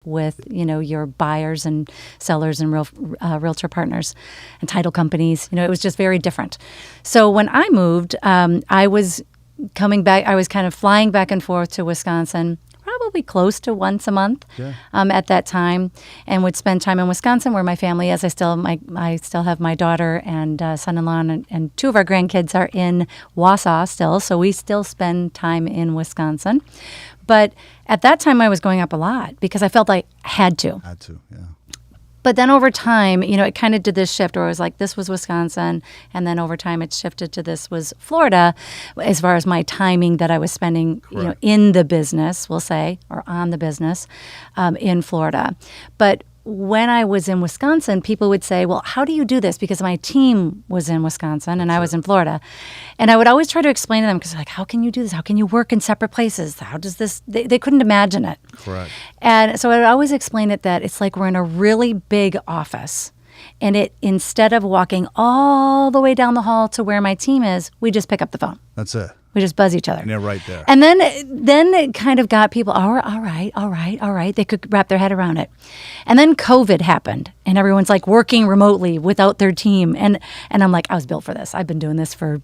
with, your buyers and sellers and realtor partners and title companies. It was just very different. So when I moved, I was coming back. I was kind of flying back and forth to Wisconsin, probably close to once a month at that time, and would spend time in Wisconsin where my family is. I still have my daughter and son-in-law, and two of our grandkids are in Wausau still, so we still spend time in Wisconsin. But at that time, I was going up a lot because I felt like I had to. Yeah. But then over time, it kind of did this shift where it was like, this was Wisconsin. And then over time, it shifted to this was Florida as far as my timing that I was spending, in the business, we'll say, or on the business in Florida. But when I was in Wisconsin, people would say, well, how do you do this? Because my team was in Wisconsin and I was in Florida. And I would always try to explain to them, because how can you do this? How can you work in separate places? How does this? They couldn't imagine it. Correct. And so I would always explain it that it's like we're in a really big office. And instead of walking all the way down the hall to where my team is, we just pick up the phone. That's it. We just buzz each other. And they're right there. And then it kind of got people, all right. They could wrap their head around it. And then COVID happened, and everyone's like working remotely without their team. And I'm like, I was built for this. I've been doing this for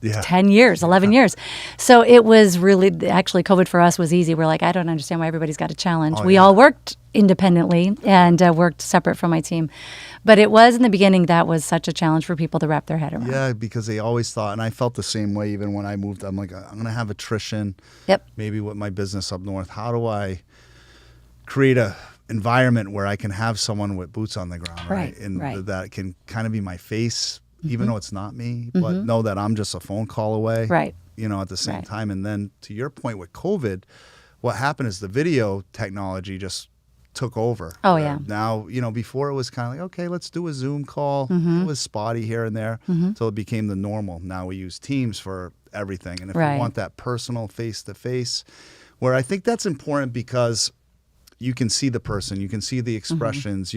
10 years, 11 years. So it was really, actually, COVID for us was easy. We're like, I don't understand why everybody's got a challenge. We all worked independently and worked separate from my team. But it was in the beginning, that was such a challenge for people to wrap their head around. Yeah, because they always thought, and I felt the same way even when I moved. I'm like, I'm going to have attrition. Yep. Maybe with my business up north. How do I create a environment where I can have someone with boots on the ground, right? And that can kind of be my face, even though it's not me, but know that I'm just a phone call away, right? At the same time. And then to your point with COVID, what happened is the video technology just took over. Oh, yeah. Now, before it was kind of like, okay, let's do a Zoom call. It was spotty here and there until it became the normal. Now we use Teams for everything. And if you want that personal face-to-face, where I think that's important because you can see the person, you can see the expressions,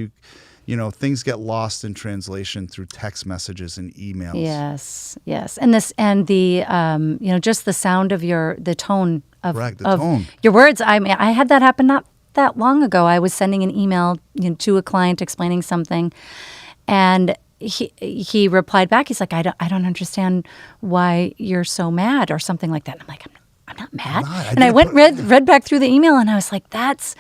things get lost in translation through text messages and emails. Yes. And the just the sound of the tone of tone. Your words. I had that happen not that long ago. I was sending an email to a client explaining something, and he replied back. He's like, I don't understand why you're so mad or something like that. And I'm like, I'm not mad. And I went read back through the email, and I was like, that's,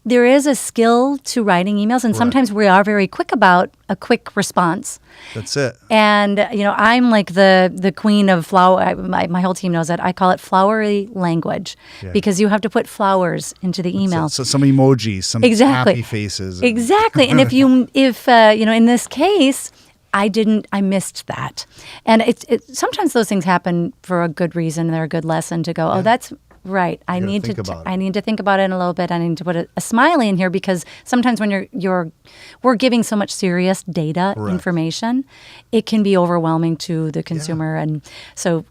there is a skill to writing emails, and sometimes we are very quick about a quick response. That's it. And, I'm like the queen of flower. My whole team knows that. I call it flowery language because you have to put flowers into the email. So some emojis, some happy faces. Exactly. And if in this case, I missed that. And sometimes those things happen for a good reason. They're a good lesson to go, that's right. I need to think about it a little bit. I need to put a smiley in here because sometimes when we're giving so much serious data information, it can be overwhelming to the consumer. And so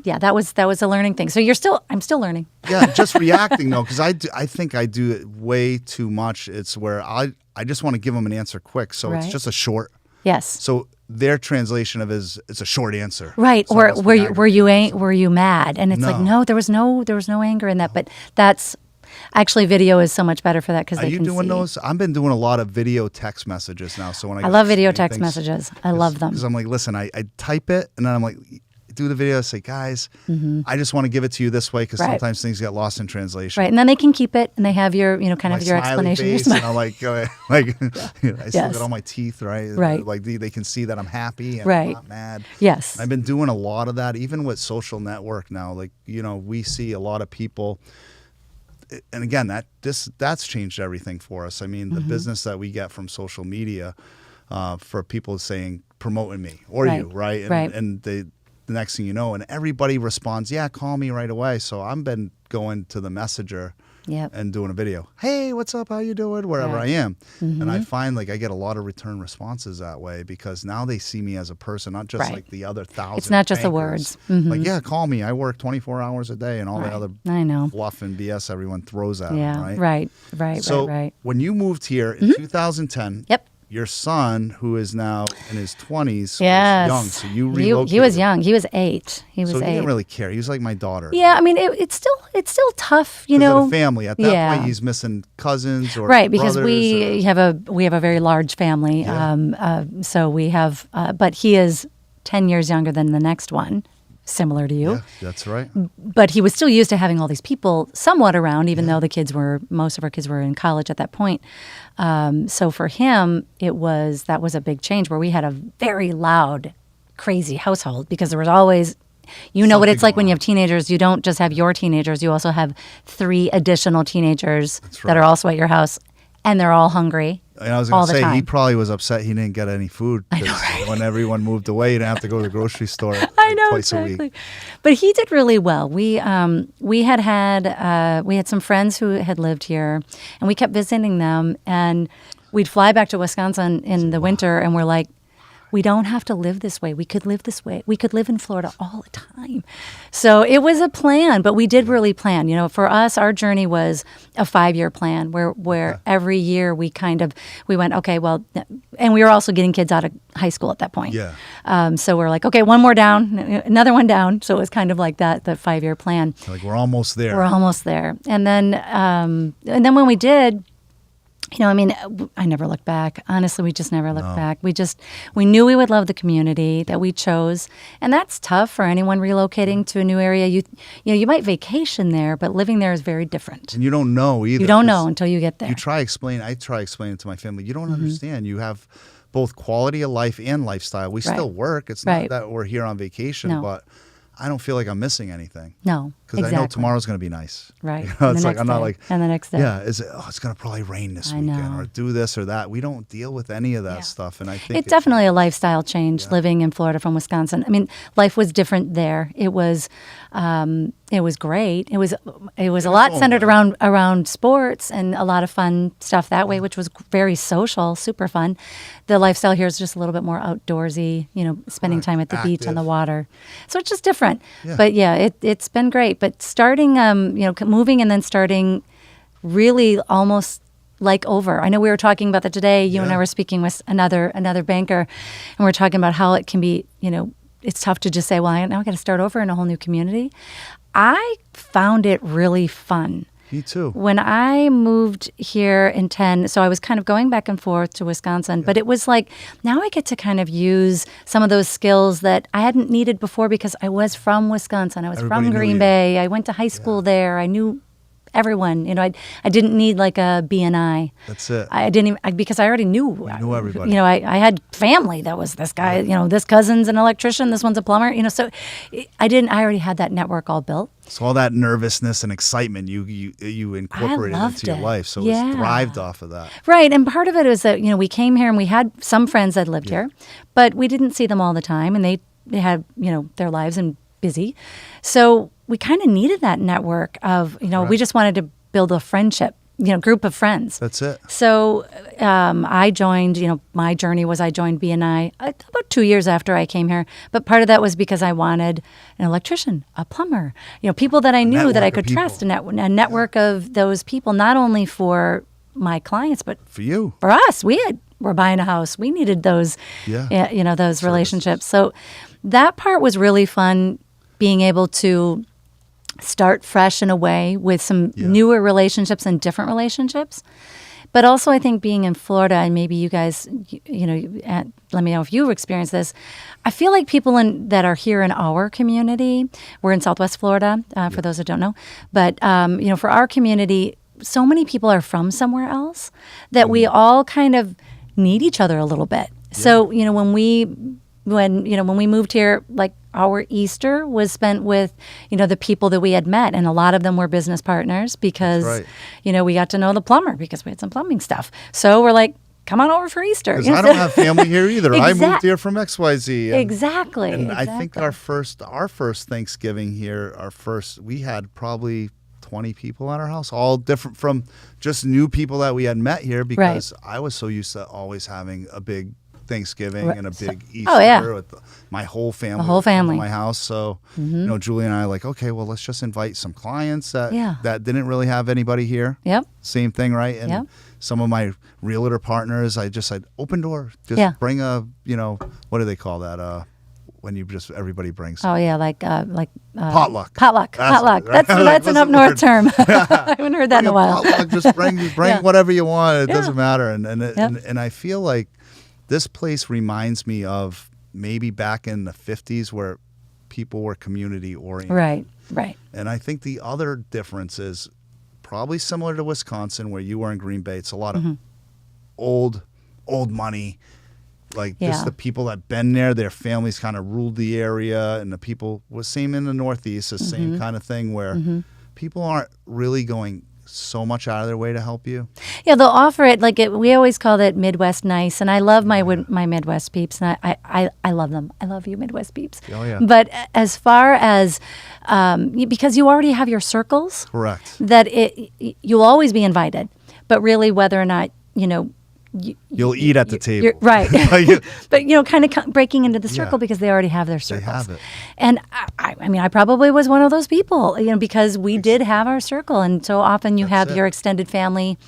that was a learning thing. So I'm still learning. Yeah, just reacting though, because I think I do it way too much. It's where I just want to give them an answer quick. So it's just a short. Yes. So their translation of it's a short answer. Right. So or were you mad? And it's like, no, there was no anger in that. But that's actually video is so much better for that because they can see. Are you doing those? I've been doing a lot of video text messages now. So when I love video text messages. I love them. Because I'm like, listen, I type it and then I'm like, do the video, say, guys, I just want to give it to you this way because sometimes things get lost in translation. Right, and then they can keep it, and they have your, kind of your explanation. Face, and I'm like I still got all my teeth, right? Right. Like they can see that I'm happy and I'm not mad. Yes. I've been doing a lot of that, even with social network now. Like, we see a lot of people, and again, that's changed everything for us. I mean, the business that we get from social media for people saying, promoting me or you, right? And the next thing you know, and everybody responds, call me right away. So I've been going to the messenger and doing a video. Hey, what's up? How you doing? Wherever I am. And I find I get a lot of return responses that way because now they see me as a person, not just like the other 1,000 It's not just the bankers. words. Like, call me. I work 24 hours a day and all the other fluff and BS everyone throws at them, right? Right. So when you moved here in 2010, your son, who is now in his 20s, Yes. was young, so you relocated. He was young. He was 8. He was so 8. he didn't really care. He was like my daughter. Yeah, I mean, it's still tough, you 'Cause know. of the family. At that Yeah. point, he's missing cousins or Right, because brothers we have a very large family. Yeah. So we have, but he is 10 years younger than the next one, similar to you. Yeah, that's right. But he was still used to having all these people somewhat around, even though most of our kids were in college at that point. So for him, that was a big change where we had a very loud, crazy household because there was always, you know what it's like when you have teenagers. You don't just have your teenagers. You also have 3 additional teenagers that are also at your house, and they're all hungry. And I was going to say, he probably was upset he didn't get any food because when everyone moved away, you didn't have to go to the grocery store twice a week. But he did really well. We had some friends who had lived here, and we kept visiting them. And we'd fly back to Wisconsin in the winter, and we're like, we don't have to live this way. We could live this way. We could live in Florida all the time. So it was a plan, but we did really plan. You know, for us, our journey was a 5-year plan where every year we went, okay, well, and we were also getting kids out of high school at that point. Yeah. So we're like, okay, one more down, another one down. So it was kind of like that, the 5-year plan. Like we're almost there. We're almost there. And then when we did, you know, I mean, I never looked back. Honestly, we just never looked back. We knew we would love the community that we chose. And that's tough for anyone relocating to a new area. You might vacation there, but living there is very different. And you don't know either. You don't know until you get there. I try explaining to my family, you don't understand. You have both quality of life and lifestyle. We still work. It's not that we're here on vacation, but I don't feel like I'm missing anything. No, because I know tomorrow's going to be nice. Right. You know, it's like I'm not like, and the next day. Yeah, it's going to probably rain this weekend or do this or that. We don't deal with any of that stuff, and I think it's definitely a lifestyle change living in Florida from Wisconsin. I mean, life was different there. It was great. It was a lot centered around sports and a lot of fun stuff that way, which was very social, super fun. The lifestyle here is just a little bit more outdoorsy, you know, spending time at the beach on the water. So it's just different. Yeah. But yeah, it's been great. But starting, moving and then starting really almost like over. I know we were talking about that today. You and I were speaking with another banker, and we're talking about how it can be, you know, it's tough to just say, well, now I got to start over in a whole new community. I found it really fun. Me too. When I moved here in 10, so I was kind of going back and forth to Wisconsin, but it was like, now I get to kind of use some of those skills that I hadn't needed before because I was from Wisconsin. I was from Green Bay. I went to high school there. I knew everyone. You know, I didn't need like a BNI. That's it. I didn't even, because I already knew. You knew everybody. You know, I had family that was this guy, you know, this cousin's an electrician, this one's a plumber, you know, so I already had that network all built. So all that nervousness and excitement you incorporated into your life. So it thrived off of that. Right. And part of it was that, you know, we came here and we had some friends that lived here, but we didn't see them all the time, and they had, you know, their lives and busy. So we kind of needed that network of, you know, we just wanted to build a friendship, you know, group of friends. That's it. So I joined, you know, my journey was I joined BNI about 2 years after I came here. But part of that was because I wanted an electrician, a plumber, you know, people that I knew that I could trust, a network of those people, not only for my clients, but for you, for us. We're buying a house. We needed those, you know, those relationships. So that part was really fun, being able to start fresh in a way with some newer relationships and different relationships. But also I think being in Florida, and maybe you guys, you know, let me know if you've experienced this. I feel like people that are here in our community, we're in Southwest Florida, for those that don't know. But, you know, for our community, so many people are from somewhere else that we all kind of need each other a little bit. So, you know, when we moved here, like our Easter was spent with, you know, the people that we had met, and a lot of them were business partners because, you know, we got to know the plumber because we had some plumbing stuff. So we're like, come on over for Easter. Because I don't have family here either. I moved here from XYZ. Exactly. And I think our first Thanksgiving here, we had probably 20 people at our house, all different from just new people that we had met here, because I was so used to always having a big Thanksgiving and a big Easter with my whole family. The whole family. In my house. So, you know, Julie and I are like, okay, well, let's just invite some clients that didn't really have anybody here. Yep. Same thing, right? And some of my realtor partners, I just said, open door. Just Yeah. bring a, what do they call that? When you just, everybody brings. Oh yeah, like potluck. Potluck. That's Potluck. it, right? That's an up north word? term. I haven't heard that in a while. Potluck, just bring Yeah. whatever you want. It Yeah. doesn't matter. And Yep. I feel like this place reminds me of maybe back in the 50s where people were community oriented. Right. And I think the other difference is probably similar to Wisconsin, where you were in Green Bay. It's a lot of old money, like just Yeah. the people that been there, their families kind of ruled the area, and the people was same in the Northeast, the same kind of thing where people aren't really going so much out of their way to help you. Yeah, they'll offer it we always call it Midwest nice, and I love my Midwest peeps, and I love them. I love you, Midwest peeps. Oh, yeah. But as far as because you already have your circles, Correct. that you'll always be invited, but really whether or not You'll eat at the table. You're, right. You- But, kind of breaking into the circle Yeah. because they already have their circles. have it. And I mean, I probably was one of those people, because we did have our circle. And so often you have it. your extended family,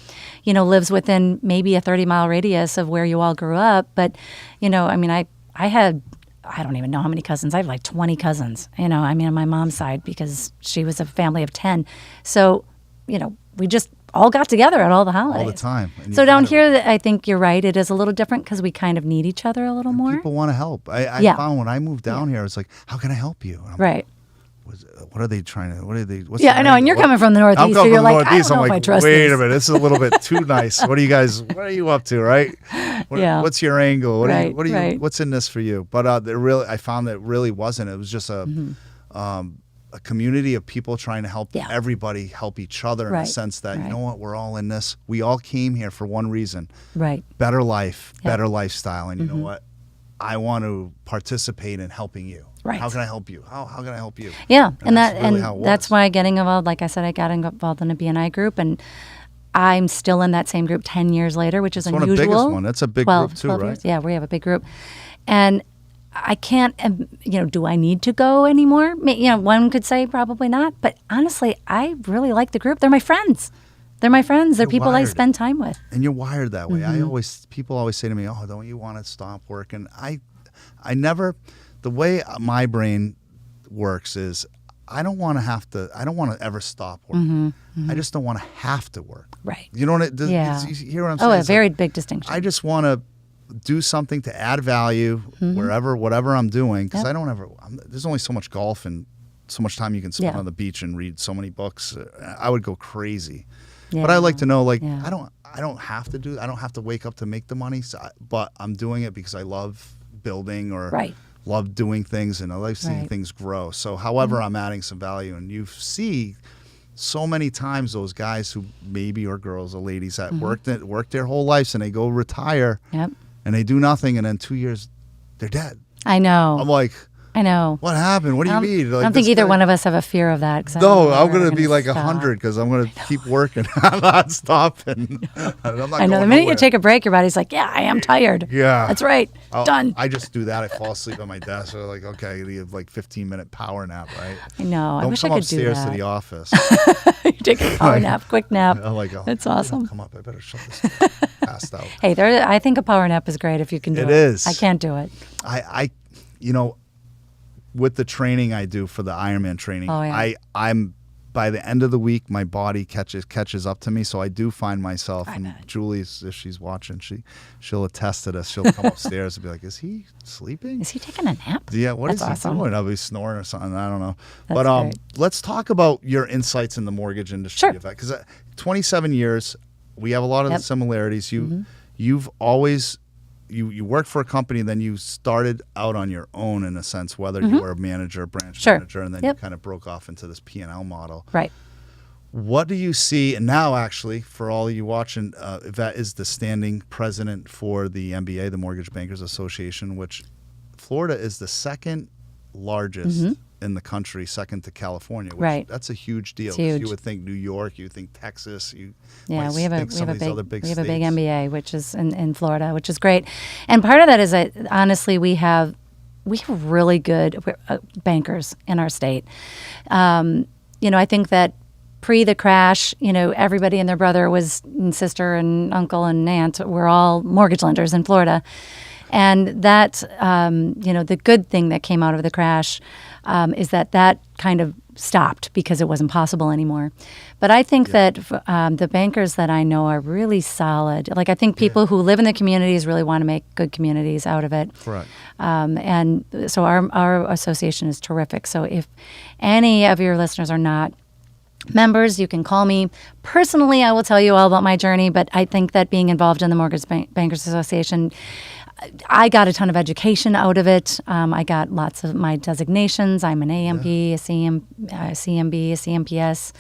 lives within maybe a 30-mile radius of where you all grew up. But, I mean, I had, I don't even know how many cousins. I have like 20 cousins, on my mom's side because she was a family of 10. So, we just all got together at all the holidays. all the time. And So you down gotta- here, I think you're right. It is a little different because we kind of need each other a little more. people want to help. I Yeah. found when I moved down here, it's like, how can I help you? And I'm Right. what are they trying to? What are they? What's Yeah, the I know. And you're what- coming from the Northeast, I'm so coming you're from the like, Northeast. I don't I'm know if I like, trust wait these. a minute, this is a little bit too nice. What are you guys? What are you up to, right? Yeah. What's your angle? What Right, are you? right. What's in this for you? But I found that it really wasn't. It was just a community of people trying to help Yeah. everybody help each other in Right, the sense that, right. you know what, we're all in this. We all came here for one reason, Right. better life, Yeah. better lifestyle. And you know what? I want to participate in helping you. Right. How can I help you? How can I help you? Yeah, and that's really how it that's was. why getting involved. Like I said, I got involved in a BNI group, and I'm still in that same group 10 years later, which is It's one of unusual. the biggest one. That's a big 12, group too, 12 right? years. Yeah, we have a big group, and I can't. Do I need to go anymore? One could say probably not, but honestly, I really like the group. They're my friends. They're my friends. They're You're people I wired. spend time with. And you're wired that way. Mm-hmm. People always say to me, "Oh, don't you want to stop working?" I never. The way my brain works is, I don't want to ever stop working. I just don't want to have to work. Right. You know what? Yeah. You hear what I'm saying? Oh, a It's very like, big distinction. I just want to do something to add value whatever I'm doing, because Yep. there's only so much golf and so much time you can spend Yeah. on the beach and read so many books. I would go crazy. Yeah. But I like to know, Yeah. I don't have to I don't have to wake up to make the money, but I'm doing it because I love building or Right. love doing things, and I like seeing Right. things grow. So however I'm adding some value, and you see so many times those guys who maybe are girls or ladies that work their whole lives and they go retire Yep. and they do nothing, and then 2 years they're dead. I know. I'm like, I know. what happened? What do you mean? I don't think either one of us have a fear of that. 'Cause I don't No, know I'm where going we're to be gonna like stop. 100 because I'm going to keep working. I'm not stopping. I'm not I know. The going minute you nowhere. take a break, your body's like, yeah, I am tired. Yeah. That's right. Done. I just do that. I fall asleep at my desk. So like, okay, I need like 15-minute power nap, right? I know. I Don't wish come I could do upstairs that. to the office. You take a power nap, quick nap. I'm like, oh, That's I better awesome. Come up. I better shut this. Passed out. Hey, I think a power nap is great if you can do it. It is. I can't do it. I with the training I do for the Ironman training, Oh, yeah. I'm by the end of the week, my body catches up to me. So I do find myself, and bet. Julie's, if she's watching, she'll attest to this. She'll come upstairs and be like, "Is he sleeping? Is he taking a nap? Yeah, what is That's he awesome. doing? I'll be snoring or something. I don't know." That's But great. let's talk about your insights in the mortgage industry. Sure. Because 27 years, we have a lot of the Yep. Mm-hmm. similarities. You've always you worked for a company, then you started out on your own in a sense, whether you were a manager, branch Mm-hmm. Sure. manager, and then Yep. you kind of broke off into this P&L model. Right. What do you see? And now, actually, for all of you watching, Yvette is the standing president for the MBA, the Mortgage Bankers Association, which Florida is the second largest in the country, second to California. Which Right. That's a huge deal. It's 'Cause huge. You would think New York, you would think Texas. Yeah, might we have a think some of these other big we have a big states. MBA, which is in Florida, which is great. And part of that is that honestly, we have really good bankers in our state. I think that pre the crash, everybody and their brother and sister and uncle and aunt were all mortgage lenders in Florida. And that, the good thing that came out of the crash is that kind of stopped because it wasn't possible anymore. But I think that the bankers that I know are really solid. Like, I think people who live in the communities really want to make good communities out of it. Correct. And so our association is terrific. So if any of your listeners are not members, you can call me. Personally, I will tell you all about my journey, but I think that being involved in the Mortgage Bankers Association, I got a ton of education out of it. I got lots of my designations. I'm an AMP, a CMB, a CMPS.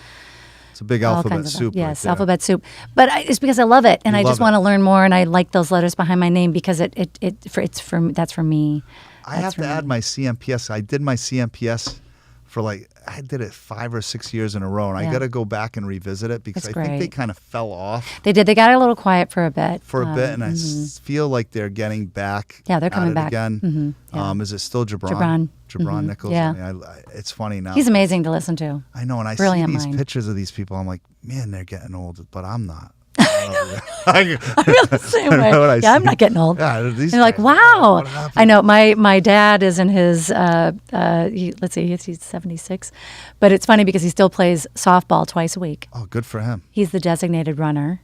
It's a big alphabet soup. Yes, right alphabet soup. But it's because I love it, and I just want to learn more, and I like those letters behind my name because that's for me. I have to add my CMPS. I did my CMPS for I did it 5 or 6 years in a row, and I got to go back and revisit it because I think they kind of fell off. They did. They got a little quiet for a bit. And I feel like they're getting back. Yeah, they're coming back again. Mm-hmm. Yeah. Is it still Gibran? Mm-hmm. Nichols. Yeah. I mean, it's funny now. He's amazing to listen to. I know, and I Brilliant see these mind. pictures of these people. I'm like, man, they're getting old, but I'm not. I feel the same way. I'm not getting old. Yeah, you're like, wow. I know. My dad is in his, let's see, he's 76. But it's funny because he still plays softball twice a week. Oh, good for him. He's the designated runner.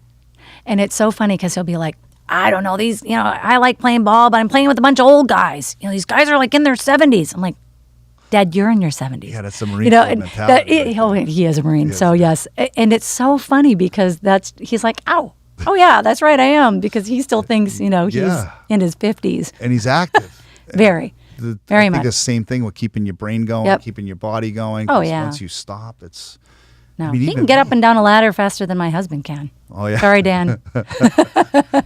And it's so funny because he'll be like, I don't know, I like playing ball, but I'm playing with a bunch of old guys. These guys are in their 70s. I'm like, Dad, you're in your 70s. Yeah, that's the Marine mentality. He is a Marine, so yes. And it's so funny because he's like, oh yeah, that's right, I am, because he still thinks, he's in his 50s. And he's active. Very I much. think the same thing with keeping your brain going, keeping your body going. Oh, yeah. Once you stop, it's... No, he can get up and down a ladder faster than my husband can. Oh, yeah. Sorry, Dan.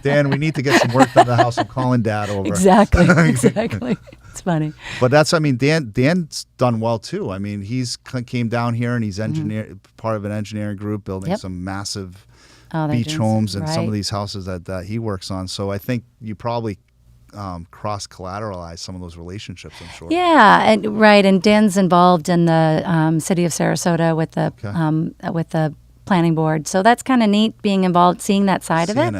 Dan, we need to get some work done in the house. I'm calling Dad over. Exactly. It's funny. But Dan's done well, too. I mean, he's came down here and he's part of an engineering group building some massive beach homes and some of these houses that he works on. So I think you probably cross-collateralize some of those relationships, I'm sure. Yeah, and Dan's involved in the city of Sarasota with the planning board. So that's kind of neat, being involved, seeing that side of it.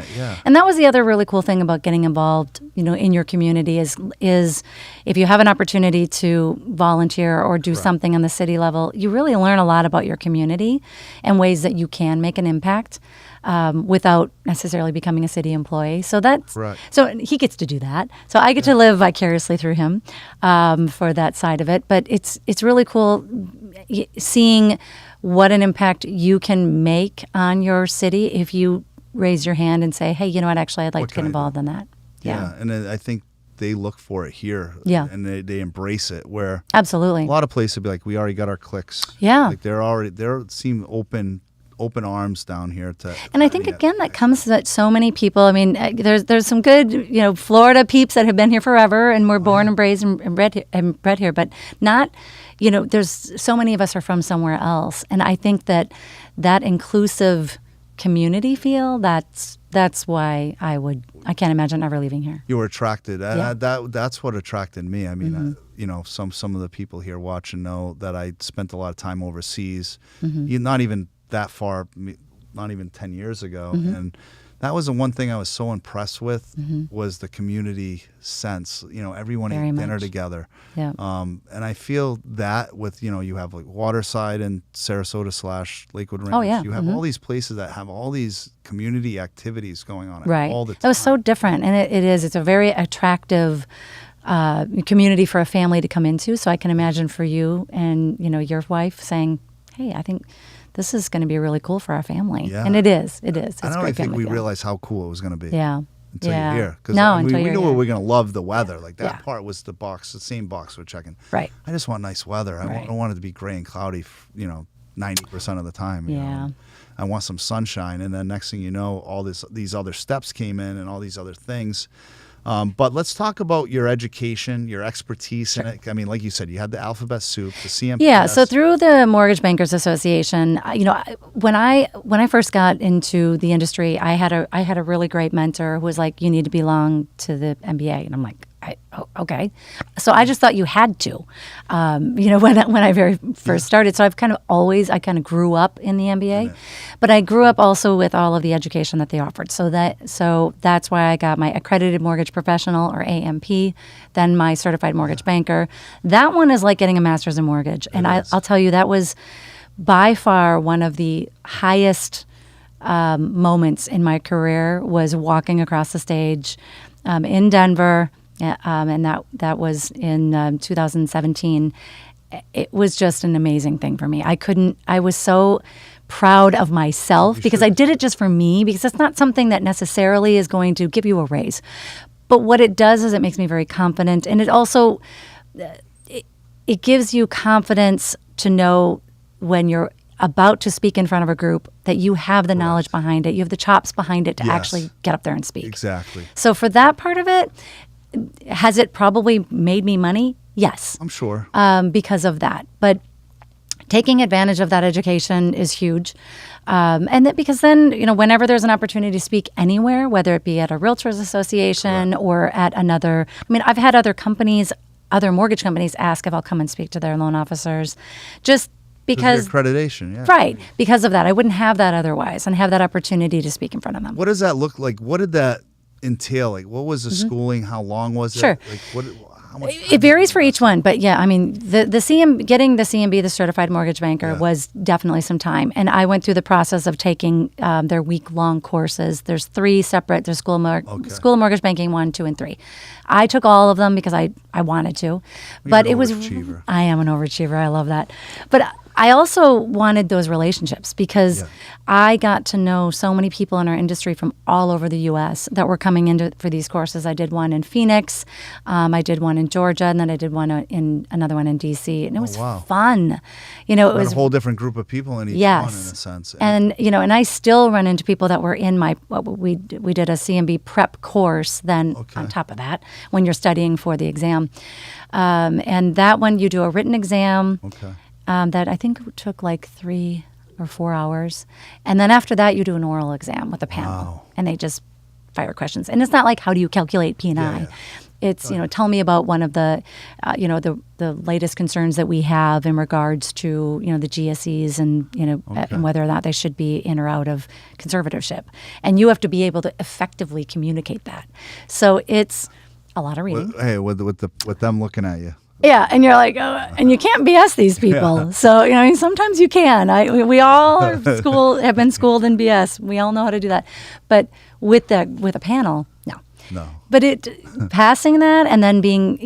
And that was the other really cool thing about getting involved, in your community is if you have an opportunity to volunteer or do something on the city level, you really learn a lot about your community and ways that you can make an impact. Without necessarily becoming a city employee. So so he gets to do that. So I get to live vicariously through him for that side of it. But it's really cool seeing what an impact you can make on your city if you raise your hand and say, hey, you know what, actually I'd like to get involved in that. Yeah, and I think they look for it here. Yeah. And they embrace it, where absolutely a lot of places would be like, we already got our clicks. Yeah. Like they seem open arms down here and I think again that comes that so many people, I mean, there's some good Florida peeps that have been here forever and were born and raised and bred here, but not there's so many of us are from somewhere else, and I think that inclusive community feel, that's why I can't imagine ever leaving here. You were attracted. That's what attracted me. I mean, some of the people here watching know that I spent a lot of time overseas. Not even that far, not even 10 years ago. And that was the one thing I was so impressed with was the community sense. Everyone ate dinner together. Yeah. And I feel that with, you have like Waterside and Sarasota / Lakewood Ranch. Oh, yeah. You have all these places that have all these community activities going on all the time. That was so different. And it's a very attractive community for a family to come into. So I can imagine for you and, your wife saying, hey, I think this is going to be really cool for our family. Yeah. And it is. It's I don't think we realized how cool it was going to be. Yeah. Until you're here. Because we knew we were going to love the weather. Like that part was the same box we're checking. Right. I just want nice weather. I don't want it to be gray and cloudy, 90% of the time. Yeah. I want some sunshine. And then next thing you know, all these other steps came in and all these other things. But let's talk about your education, your expertise in it. I mean, like you said, you had the alphabet soup, the CMPS. Yeah. So through the Mortgage Bankers Association, when I first got into the industry, I had a really great mentor who was like, "You need to belong to the MBA," and I'm like, oh, okay. So I just thought you had to, when I very first started. So I kind of grew up in the MBA, but I grew up also with all of the education that they offered. So that's why I got my accredited mortgage professional, or AMP, then my certified mortgage banker. That one is like getting a master's in mortgage. And I'll tell you, that was by far one of the highest moments in my career, was walking across the stage in Denver. And that was in 2017. It was just an amazing thing for me. I was so proud of myself because I did it just for me, because it's not something that necessarily is going to give you a raise. But what it does is it makes me very confident. And it also, it gives you confidence to know when you're about to speak in front of a group that you have the knowledge behind it. You have the chops behind it to actually get up there and speak. Exactly. So for that part of it, has it probably made me money? Yes. I'm sure. Because of that. But taking advantage of that education is huge. Because then, whenever there's an opportunity to speak anywhere, whether it be at a realtors association or at another, I've had other mortgage companies ask if I'll come and speak to their loan officers, just because accreditation, yeah. Right. Because of that. I wouldn't have that otherwise, and have that opportunity to speak in front of them. What does that look like? What did that entail? Like, what was the schooling? How long was it? Sure. Like, how much it varies for each one, but yeah, getting the CMB, the certified mortgage banker, was definitely some time. And I went through the process of taking their week-long courses. There's 3 separate. There's school of mortgage banking 1, 2, and 3. I took all of them because I wanted to, but it was. I am an overachiever. I love that, but I also wanted those relationships because I got to know so many people in our industry from all over the U.S. that were coming in for these courses. I did one in Phoenix, I did one in Georgia, and then I did another one in D.C. And it was fun. It was a whole different group of people in each one, in a sense. And and I still run into people that were in we did a CMB prep course. Then on top of that, when you're studying for the exam, and that one you do a written exam. Okay. That I think took like 3 or 4 hours. And then after that, you do an oral exam with a panel. Wow. And they just fire questions. And it's not like, how do you calculate P&I? Yeah. It's, tell me about one of the, the latest concerns that we have in regards to, the GSEs and, and whether or not they should be in or out of conservatorship. And you have to be able to effectively communicate that. So it's a lot of reading. With them looking at you. Yeah, and you're like, oh, and you can't BS these people. Yeah. So sometimes you can. We all have been schooled in BS. We all know how to do that. But with a panel, no. But passing that and then being,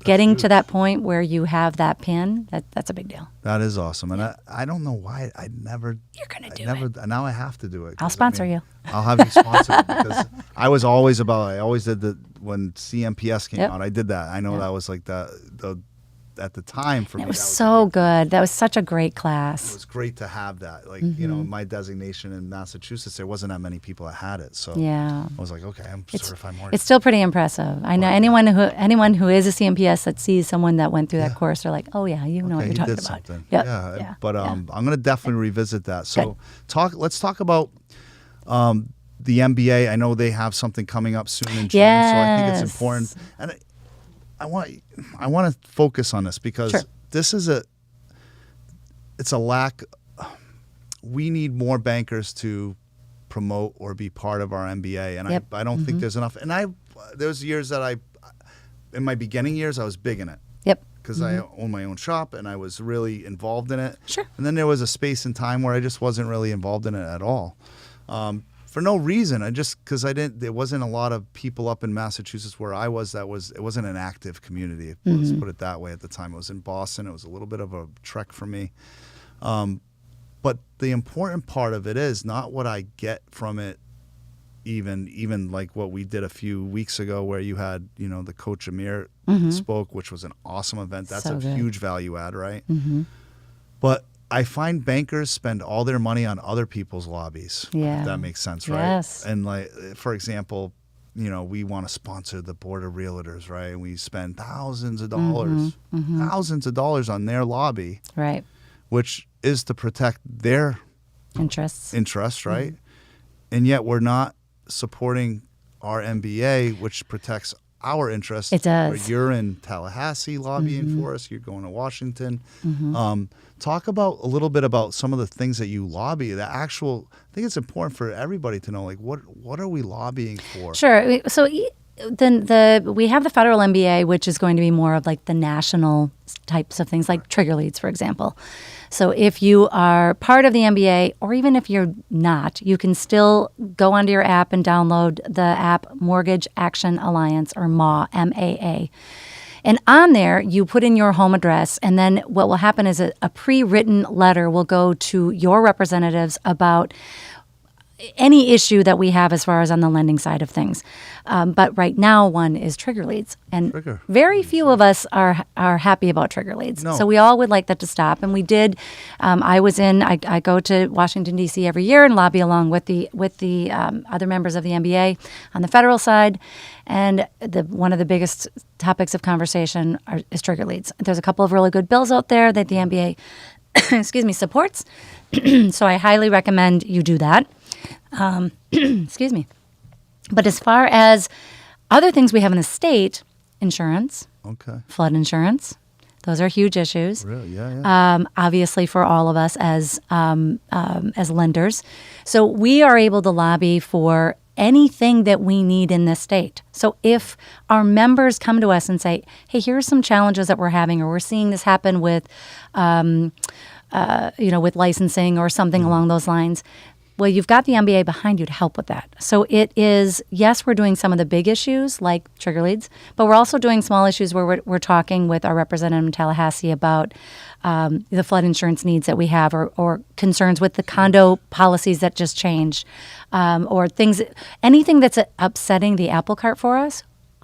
getting to that point where you have that pin, that's a big deal. That is awesome, and I don't know why I never. You're gonna do it. Now I have to do it. I'll sponsor you. I'll have you sponsor me because I always did when CMPS came out. I did that. I know that was like the at the time for me. It was so good. That was such a great class. It was great to have that. Like, my designation in Massachusetts, there wasn't that many people that had it. So I was like, okay, I'm certified mortgage. It's still pretty impressive. I know anyone who is a CMPS that sees someone that went through that course, they're like, oh yeah, you know what you're talking about. Something. Yep. But I'm going to definitely revisit that. So let's talk about the MBA. I know they have something coming up soon in June, so I think it's important. And I want to focus on this because this is it's a lack. We need more bankers to promote or be part of our MBA, and I don't think there's enough. And there's years that in my beginning years, I was big in it. Yep. Because I own my own shop and I was really involved in it. Sure. And then there was a space and time where I just wasn't really involved in it at all. For no reason. There wasn't a lot of people up in Massachusetts where I was it wasn't an active community. Let's put it that way at the time. It was in Boston. It was a little bit of a trek for me. But the important part of it is not what I get from it, even like what we did a few weeks ago where you had, the Coach Amir spoke, which was an awesome event. That's a huge value add, right? Mm-hmm. But I find bankers spend all their money on other people's lobbies. Yeah. If that makes sense, right? Yes. And like, for example, we want to sponsor the Board of Realtors, right? And we spend thousands of dollars on their lobby. Right. Which is to protect their interests, right? And yet we're not supporting our MBA, which protects our interest. It does. Where you're in Tallahassee lobbying for us. You're going to Washington. Talk about a little bit about some of the things that you lobby. I think it's important for everybody to know, like, what are we lobbying for? Sure. So then we have the federal MBA, which is going to be more of like the national types of things, like trigger leads, for example. So if you are part of the MBA, or even if you're not, you can still go onto your app and download the app Mortgage Action Alliance, or MAA, MAA. And on there, you put in your home address, and then what will happen is a pre-written letter will go to your representatives about any issue that we have as far as on the lending side of things. But right now, one is trigger leads. And very few of us are happy about trigger leads. No. So we all would like that to stop. And we did. I go to Washington, D.C. every year and lobby along with the other members of the MBA on the federal side. And one of the biggest topics of conversation is trigger leads. There's a couple of really good bills out there that the MBA supports. So I highly recommend you do that. Excuse me. But as far as other things we have in the state, insurance, flood insurance, those are huge issues. Really? Yeah. Obviously, for all of us as lenders, so we are able to lobby for anything that we need in this state. So if our members come to us and say, "Hey, here's some challenges that we're having, or we're seeing this happen with, with licensing or something along those lines." Well, you've got the MBA behind you to help with that. So it is, yes, we're doing some of the big issues like trigger leads, but we're also doing small issues where we're talking with our representative in Tallahassee about the flood insurance needs that we have, or concerns with the condo policies that just changed, or anything that's upsetting the apple cart for us.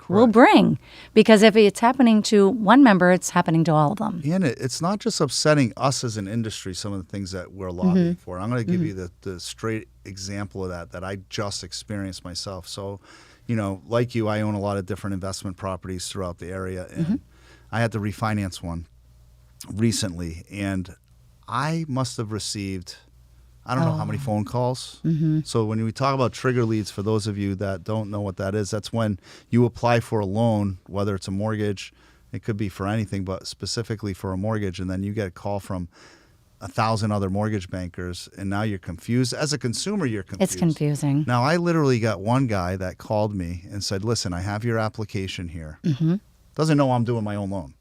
We'll bring, because if it's happening to one member, it's happening to all of them. And it's not just upsetting us as an industry, some of the things that we're lobbying for. I'm going to give you the straight example of that I just experienced myself. So, like you, I own a lot of different investment properties throughout the area, and I had to refinance one recently, and I must have received, I don't know how many phone calls. So when we talk about trigger leads, for those of you that don't know what that is, that's when you apply for a loan, whether it's a mortgage, it could be for anything, but specifically for a mortgage, and then you get a call from 1,000 other mortgage bankers, and now you're confused. As a consumer, you're confused. It's confusing. Now, I literally got one guy that called me and said, "Listen, I have your application here." Doesn't know I'm doing my own loan,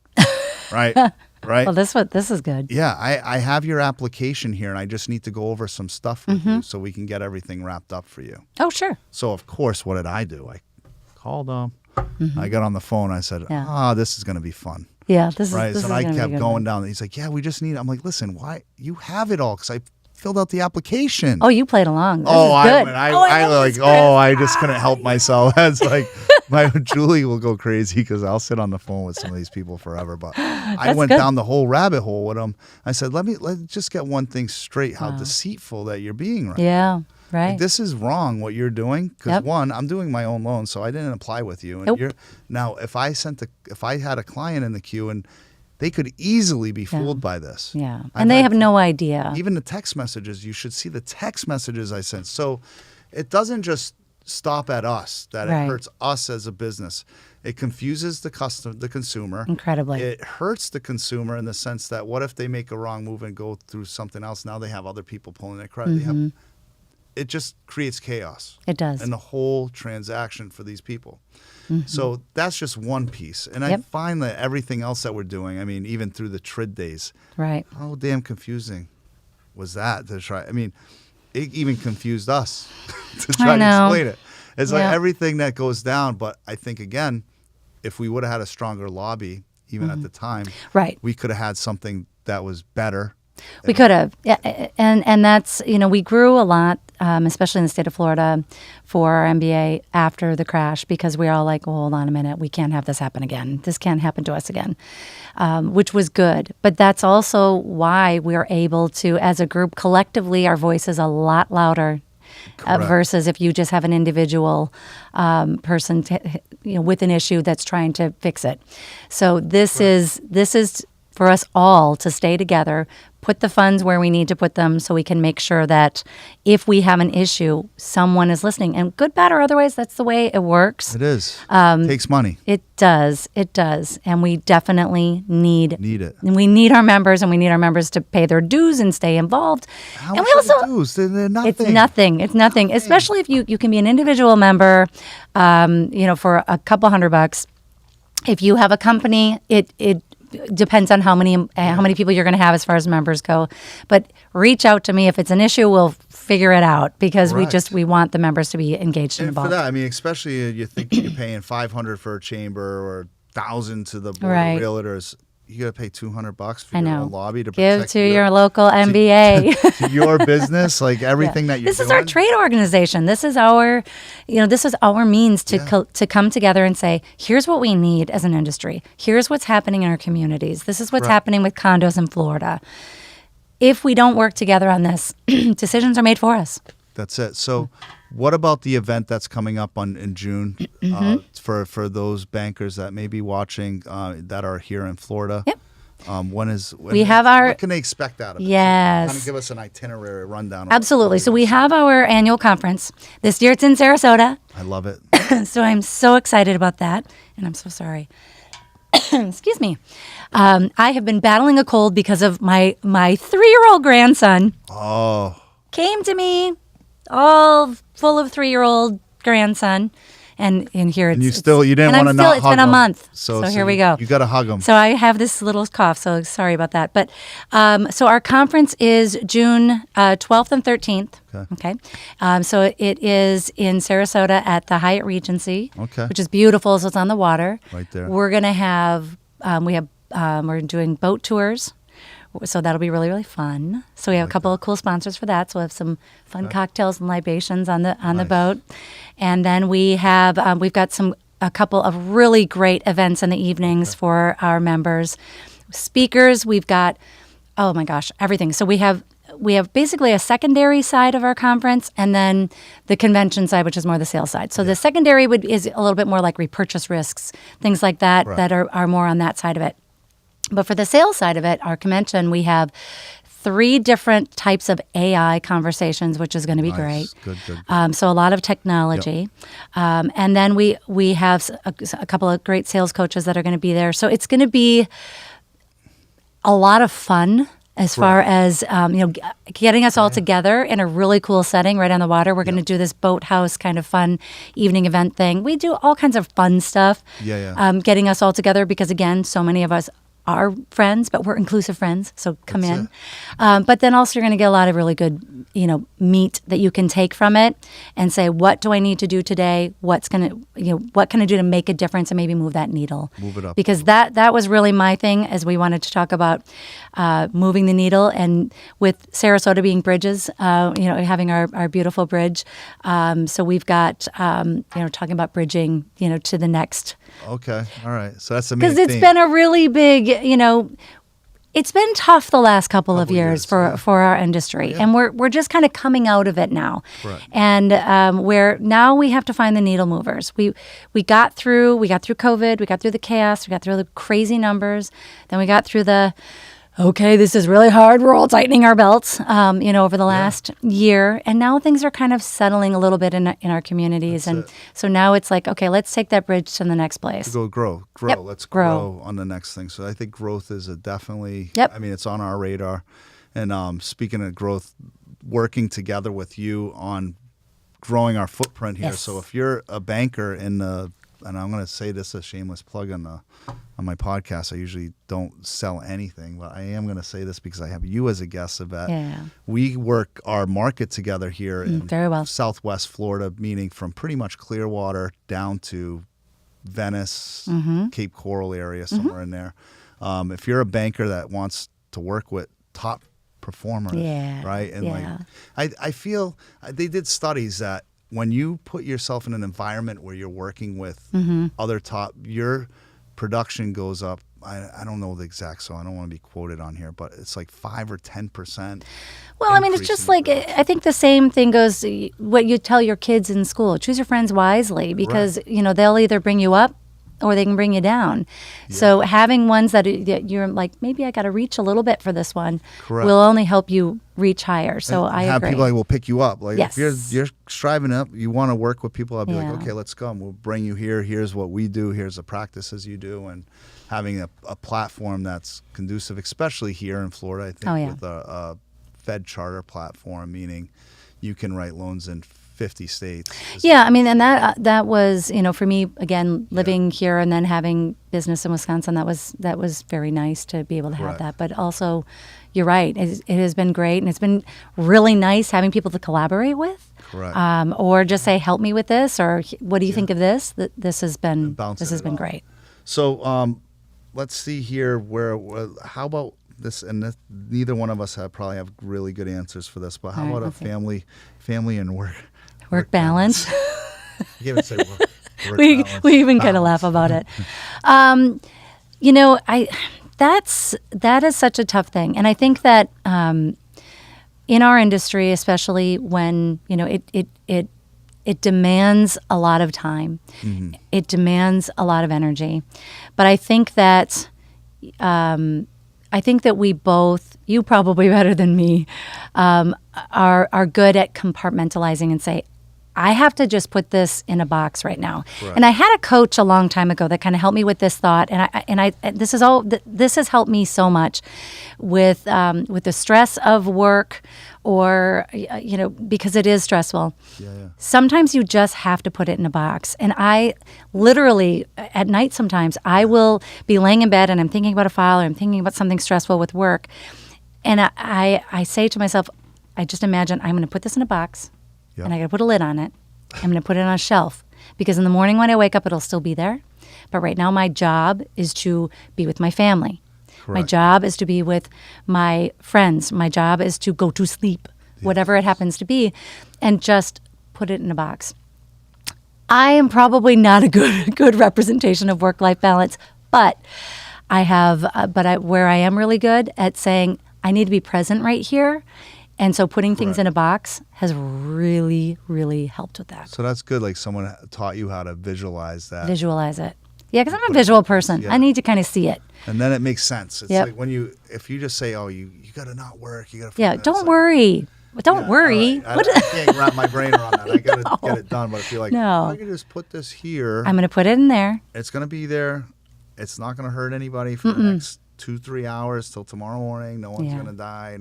right? Right. Well, this is good. Yeah, I have your application here, and I just need to go over some stuff with you so we can get everything wrapped up for you. Oh, sure. So, of course, what did I do? I called him. I got on the phone. I said, this is going to be fun. Yeah, this right? is So I kept going down. He's like, "Yeah, we just need." I'm like, "Listen, why? You have it all, because I filled out the application." Oh, you played along. This is good. I just couldn't help myself. It's like Julie will go crazy because I'll sit on the phone with some of these people forever. But I went down the whole rabbit hole with them. I said, let's just get one thing straight: how deceitful that you're being right now. Yeah, right. Like, this is wrong what you're doing, because one, I'm doing my own loan, so I didn't apply with you. And now if I had a client in the queue, and they could easily be fooled by this. Yeah. And they have no idea. Even the text messages, you should see the text messages I sent. So it doesn't just stop at us, that it hurts us as a business. It confuses the consumer. Incredibly. It hurts the consumer in the sense that, what if they make a wrong move and go through something else? Now they have other people pulling their credit. It just creates chaos. It does. And the whole transaction for these people. So that's just one piece. And I find that everything else that we're doing, I mean, even through the TRID days, how damn confusing was that to try? I mean, it even confused us to try to explain it. It's like everything that goes down. But I think, again, if we would have had a stronger lobby, even at the time, we could have had something that was better. We could have. Yeah. And that's, we grew a lot, especially in the state of Florida, for our MBA after the crash, because we were all like, well, hold on a minute, we can't have this happen again. This can't happen to us again, which was good. But that's also why we're able to, as a group, collectively, our voice is a lot louder versus if you just have an individual person with an issue that's trying to fix it. So this is for us all to stay together, put the funds where we need to put them so we can make sure that if we have an issue, someone is listening. And good, bad, or otherwise, that's the way it works. It is. It takes money. It does. It does. And we definitely need it. And we need our members, and we need our members to pay their dues and stay involved. How and much we also, are the dues? They're nothing. It's nothing. It's nothing. Especially if you can be an individual member, for a couple $100. If you have a company, it depends on how many people you're going to have as far as members go. But reach out to me if it's an issue. We'll figure it out because we want the members to be engaged and involved. For that, I mean, especially you think you're paying $500 for a chamber or $1,000 to the board of realtors. You got to pay $200 for your own lobby to give to your local MBA to your business, like everything that you're This doing. is our trade organization. This is our, means to come together and say, here's what we need as an industry. Here's what's happening in our communities. This is what's happening with condos in Florida. If we don't work together on this, decisions are made for us. That's it. So, what about the event that's coming up in June for those bankers that may be watching that are here in Florida? Yep. What can they expect out of it? Yes. Kind of give us an itinerary rundown. Absolutely. So we have our annual conference. This year it's in Sarasota. I love it. So I'm so excited about that. And I'm so sorry. Excuse me. I have been battling a cold because of my 3-year-old grandson. Oh. Came to me all full of 3-year-old grandson. And here it's... you didn't want to not hug him. It's been a month. So here we go. You got to hug him. So I have this little cough, so sorry about that. But so our conference is June 12th and 13th. Okay. So it is in Sarasota at the Hyatt Regency, which is beautiful. So it's on the water. Right there. We're going to have, we're doing boat tours. So that'll be really, really fun. So we have a couple of cool sponsors for that. So we'll have some fun cocktails and libations on the boat. And then we've got a couple of really great events in the evenings for our members. Speakers, we've got, oh my gosh, everything. So we have basically a secondary side of our conference and then the convention side, which is more the sales side. So the secondary is a little bit more like repurchase risks, things like that, that are more on that side of it. But for the sales side of it, our convention, we have 3 different types of AI conversations, which is going to be great. Good. So a lot of technology. Yep. And then we have a couple of great sales coaches that are going to be there. So it's going to be a lot of fun as far as getting us all together in a really cool setting right on the water. We're going to do this boathouse kind of fun evening event thing. We do all kinds of fun stuff. Getting us all together because, again, so many of us are friends, but we're inclusive friends, so come in. But then also you're going to get a lot of really good, meat that you can take from it and say, what do I need to do today? What can I do to make a difference and maybe move that needle? Move it up. Because that was really my thing as we wanted to talk about moving the needle. And with Sarasota being bridges, having our beautiful bridge. So we've got, talking about bridging, to the next. Okay. All right. So that's the main thing. Because it's been a really big, it's been tough the last couple of years for our industry. And we're just kind of coming out of it now. Right. And where now we have to find the needle movers. We got through COVID, we got through the chaos, we got through the crazy numbers, then we got through this is really hard. We're all tightening our belts, over the last year. And now things are kind of settling a little bit in our communities. So now it's like, okay, let's take that bridge to the next place. Grow. Yep. Let's grow on the next thing. So I think growth is definitely, it's on our radar. And speaking of growth, working together with you on growing our footprint here. Yes. So if you're a banker and I'm going to say this a shameless plug on my podcast. I usually don't sell anything, but I am going to say this because I have you as a guest, Yvette. Yeah. We work our market together here in very well. Southwest Florida, meaning from pretty much Clearwater down to Venice, Cape Coral area, somewhere in there. If you're a banker that wants to work with top performers, right? And I feel they did studies that when you put yourself in an environment where you're working with other top, your production goes up. I don't know the exact, so I don't want to be quoted on here, but it's like 5 or 10%. Well, I mean, it's just like, I think the same thing goes, what you tell your kids in school, choose your friends wisely because, they'll either bring you up or they can bring you down. So having ones that you're like, maybe I got to reach a little bit for this one, Correct. will only help you reach higher. So and I have agree. people like will pick you up. Like Yes. if you're striving up, you want to work with people. I'll be Yeah. like, okay, let's go. And we'll bring you here. Here's what we do. Here's the practices you do, and having a platform that's conducive, especially here in Florida. I think with a Fed charter platform, meaning you can write loans in 50 states. Yeah, I mean, and that was, for me, again, living here and then having business in Wisconsin, that was very nice to be able to have that. But also, you're right, it has been great, and it's been really nice having people to collaborate with. Correct. Or just say, help me with this, or what do you think of this? This has been great. So let's see here. How about this? And this, neither one of us probably have really good answers for this. But how about a family and work balance? You can't even say work we balance. We even kind of laugh about it. That is such a tough thing, and I think that in our industry, especially when it demands a lot of time, it demands a lot of energy, but I think that we both, you probably better than me, are good at compartmentalizing and say, I have to just put this in a box right now. Right. And I had a coach a long time ago that kind of helped me with this thought, and this has helped me so much with the stress of work, or because it is stressful. Yeah. Sometimes you just have to put it in a box. And I literally at night sometimes I will be laying in bed and I'm thinking about a file, or I'm thinking about something stressful with work, and I say to myself, I just imagine I'm going to put this in a box. Yep. And I got to put a lid on it. I'm going to put it on a shelf, because in the morning when I wake up, it'll still be there. But right now, my job is to be with my family. Correct. My job is to be with my friends. My job is to go to sleep, whatever it happens to be, and just put it in a box. I am probably not a good representation of work-life balance, but where I am really good at saying I need to be present right here. And so putting things in a box has really, really helped with that. So that's good. Like someone taught you how to visualize that. Visualize it. Yeah, because I'm a visual person. Yeah. I need to kind of see it. And then it makes sense. It's like if you just say, oh, you got to not work. You got to. Don't worry. Don't worry. Right. I can't wrap my brain around that. I got to get it done. But if you're like, I can just put this here. I'm going to put it in there. It's going to be there. It's not going to hurt anybody for the next 2-3 hours till tomorrow morning. No one's going to die.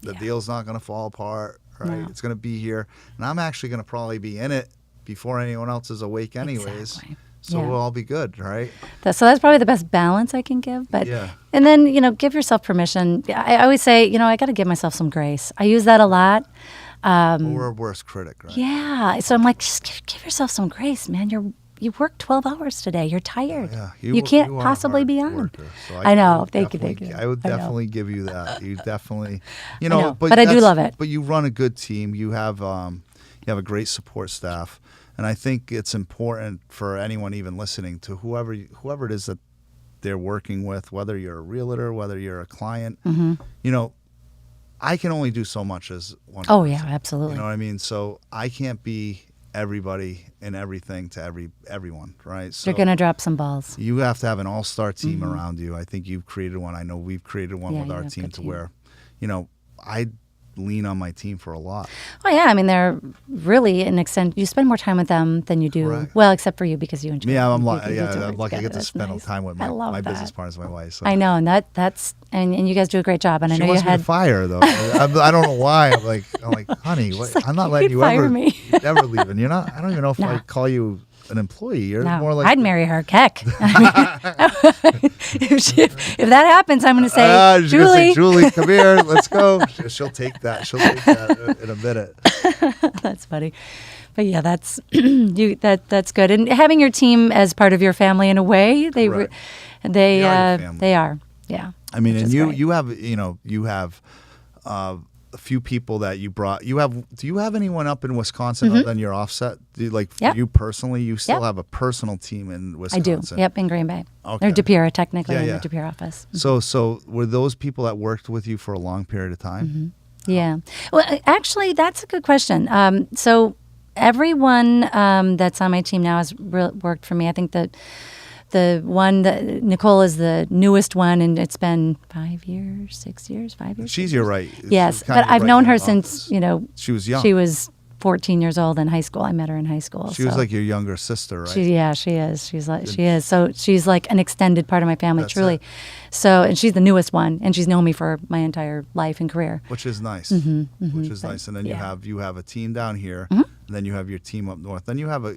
The deal's not going to fall apart. Right? No. It's going to be here, and I'm actually going to probably be in it before anyone else is awake, anyways. Exactly. So we'll all be good, right? So that's probably the best balance I can give. But and then give yourself permission. I always say I got to give myself some grace. I use that a lot. We're a worst critic, right? Yeah. So I'm like, just give yourself some grace, man. You worked 12 hours today. You're tired. You can't possibly be on. So I know. Thank you. I would definitely give you that. You definitely, but I do love it. But you run a good team. You have a great support staff, and I think it's important for anyone even listening to whoever it is that they're working with, whether you're a realtor, whether you're a client. I can only do so much as one person. Oh yeah, absolutely. You know what I mean? So I can't be everybody and everything to everyone, right? So you're going to drop some balls. You have to have an all-star team around you. I think you've created one. I know we've created one with our team to where, I lean on my team for a lot. Oh yeah, I mean they're really an extent. You spend more time with them than you do. Correct. Well, except for you because you enjoy. Yeah, I'm lucky. I get to spend time with my business partners, my wife. So. I know, and that's and you guys do a great job. And I know wants you had me to fire her, though. I don't know why. I'm like, honey, I'm not letting you ever leaving. You're not. I don't even know if I call you an employee. You're more like I'd marry her. Keck. If that happens, I'm going to say, Julie, come here. Let's go. She'll take that. In a minute. That's funny. But yeah, that's that's good. And having your team as part of your family in a way, they are. Yeah. I mean, and you have a few people that you brought. Do you have anyone up in Wisconsin other than your offset? You personally, you still have a personal team in Wisconsin? I do. Yep, in Green Bay. Okay. Or De Pere, technically, in the De Pere office. So were those people that worked with you for a long period of time? Mm-hmm. Yeah. Well, actually, that's a good question. So everyone that's on my team now has worked for me. I think that The one that Nicole is the newest one, and it's been 5 years, 6 years, 5 years. She's your right. Yes, She's kind but of I've right known in her the since office. She was young. She was 14 years old in high school. I met her in high school. She was like your younger sister, right? She is. She is. So she's like an extended part of my family, That's truly. it. So, and she's the newest one, and she's known me for my entire life and career. Which is nice. Which is nice. And then you have a team down here, and then you have your team up north. Then you have a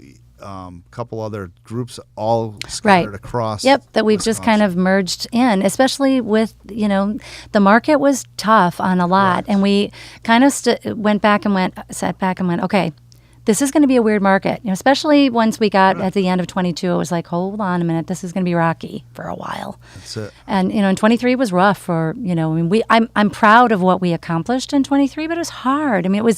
couple other groups all scattered across. Yep, that we've just kind of merged in, especially with, the market was tough on a lot. And we kind of sat back and went, okay, this is going to be a weird market, especially once we got at the end of 22. It was like, hold on a minute, this is going to be rocky for a while. That's it. And in 23 was rough for I'm proud of what we accomplished in 23, but it was hard. I mean,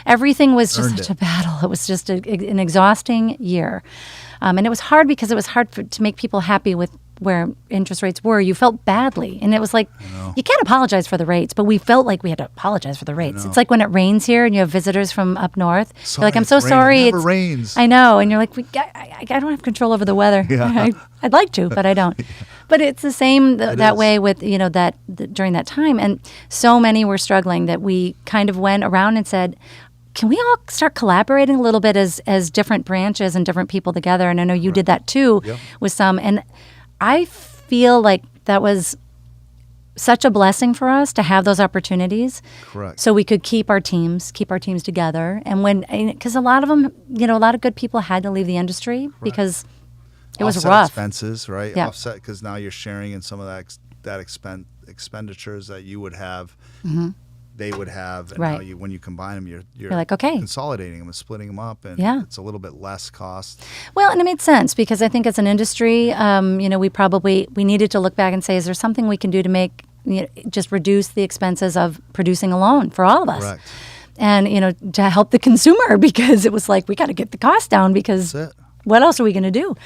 everything was just such a battle. It was just an exhausting year, and it was hard because it was hard to make people happy with where interest rates were. You felt badly, and it was like you can't apologize for the rates, but we felt like we had to apologize for the rates. It's like when it rains here and you have visitors from up north. You're like, I'm so sorry. It never rains. I know, and you're like, I don't have control over the weather. Yeah. I'd like to, but I don't. But it's the same that way with during that time, and so many were struggling that we kind of went around and said, can we all start collaborating a little bit as different branches and different people together? And I know you did that too with some. And I feel like that was such a blessing for us to have those opportunities. Correct. So we could keep our teams together. And because a lot of them, a lot of good people had to leave the industry because it was rough. Expenses, right? Yeah. Offset, because now you're sharing in some of that expenditures that you would have. They would have, and now when you combine them, you're like, okay, consolidating them and splitting them up, and it's a little bit less cost. Well, and it made sense because I think as an industry, we needed to look back and say, is there something we can do to make just reduce the expenses of producing a loan for all of us? Correct. And to help the consumer, because it was like we got to get the cost down because what else are we going to do?